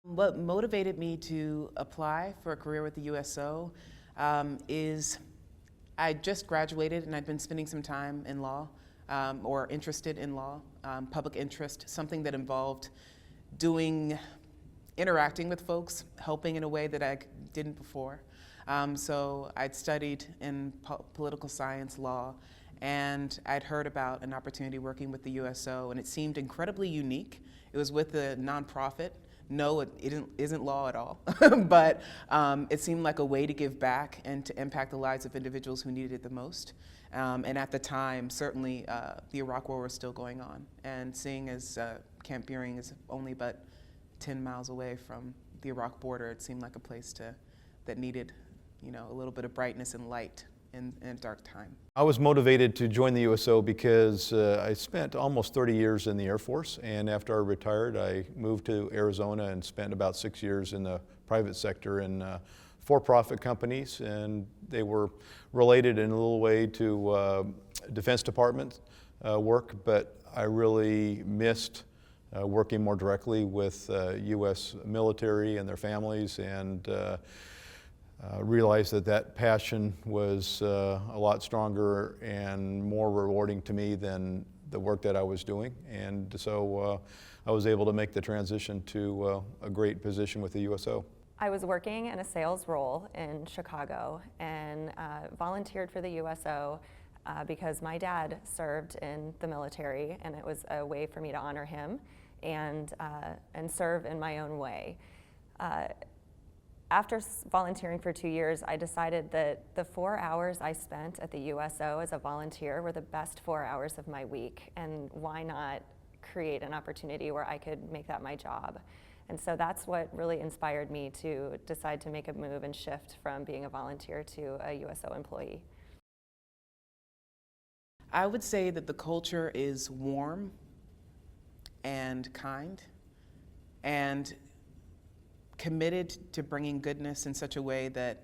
What motivated me to apply for a career with the USO is I just graduated and I'd been spending some time in law or interested in law, public interest, something that involved interacting with folks, helping in a way that I didn't before. So I'd studied in political science, law, and I'd heard about an opportunity working with the USO, and it seemed incredibly unique. It was with a nonprofit. No, it isn't law at all, but it seemed like a way to give back and to impact the lives of individuals who needed it the most. And at the time, certainly, the Iraq War was still going on, and seeing as Camp Beering is only but 10 miles away from the Iraq border, it seemed like a place that needed, a little bit of brightness and light in a dark time. I was motivated to join the USO because I spent almost 30 years in the Air Force, and after I retired I moved to Arizona and spent about 6 years in the private sector in for-profit companies, and they were related in a little way to Defense Department work, but I really missed working more directly with U.S. military and their families, and realized that passion was a lot stronger and more rewarding to me than the work that I was doing. And so I was able to make the transition to a great position with the USO. I was working in a sales role in Chicago and volunteered for the USO because my dad served in the military, and it was a way for me to honor him and serve in my own way. After volunteering for 2 years, I decided that the 4 hours I spent at the USO as a volunteer were the best 4 hours of my week, and why not create an opportunity where I could make that my job? And so that's what really inspired me to decide to make a move and shift from being a volunteer to a USO employee. I would say that the culture is warm and kind and committed to bringing goodness in such a way that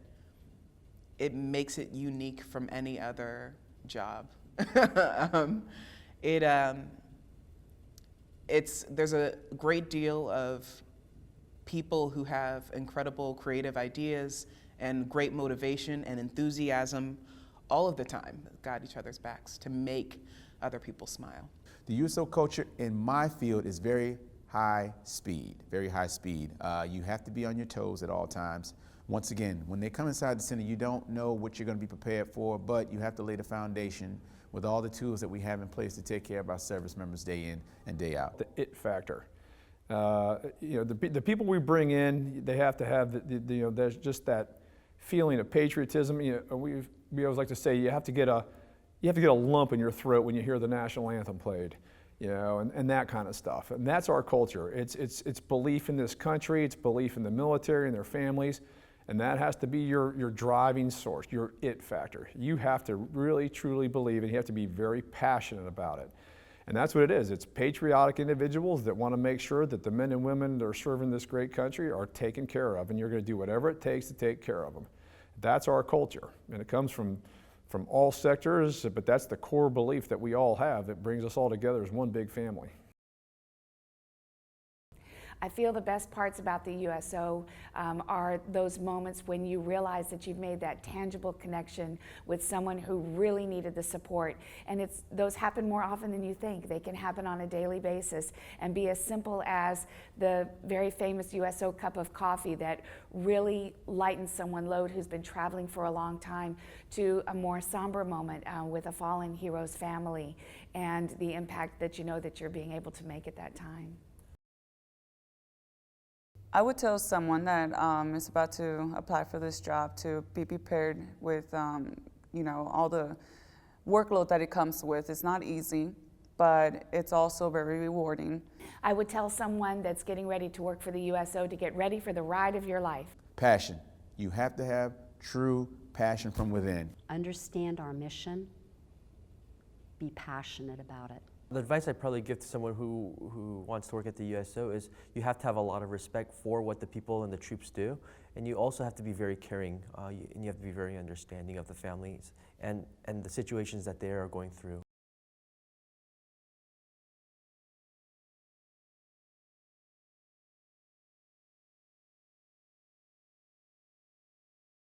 it makes it unique from any other job. There's a great deal of people who have incredible creative ideas and great motivation and enthusiasm all of the time, got each other's backs to make other people smile. The USO culture in my field is very high speed, very high speed. You have to be on your toes at all times. Once again, when they come inside the center, you don't know what you're going to be prepared for, but you have to lay the foundation with all the tools that we have in place to take care of our service members day in and day out. The it factor. The people we bring in, they have to have there's just that feeling of patriotism. We always like to say you have to get a lump in your throat when you hear the national anthem played. And that kind of stuff. And that's our culture. It's belief in this country, it's belief in the military and their families, and that has to be your driving source, your it factor. You have to really, truly believe, and you have to be very passionate about it. And that's what it is. It's patriotic individuals that want to make sure that the men and women that are serving this great country are taken care of, and you're going to do whatever it takes to take care of them. That's our culture, and it comes from all sectors, but that's the core belief that we all have that brings us all together as one big family. I feel the best parts about the USO are those moments when you realize that you've made that tangible connection with someone who really needed the support. And those happen more often than you think. They can happen on a daily basis and be as simple as the very famous USO cup of coffee that really lightens someone's load who's been traveling for a long time, to a more somber moment with a fallen hero's family and the impact that you know that you're being able to make at that time. I would tell someone that is about to apply for this job to be prepared with, all the workload that it comes with. It's not easy, but it's also very rewarding. I would tell someone that's getting ready to work for the USO to get ready for the ride of your life. Passion. You have to have true passion from within. Understand our mission, be passionate about it. The advice I'd probably give to someone who wants to work at the USO is you have to have a lot of respect for what the people and the troops do, and you also have to be very caring, and you have to be very understanding of the families and the situations that they are going through.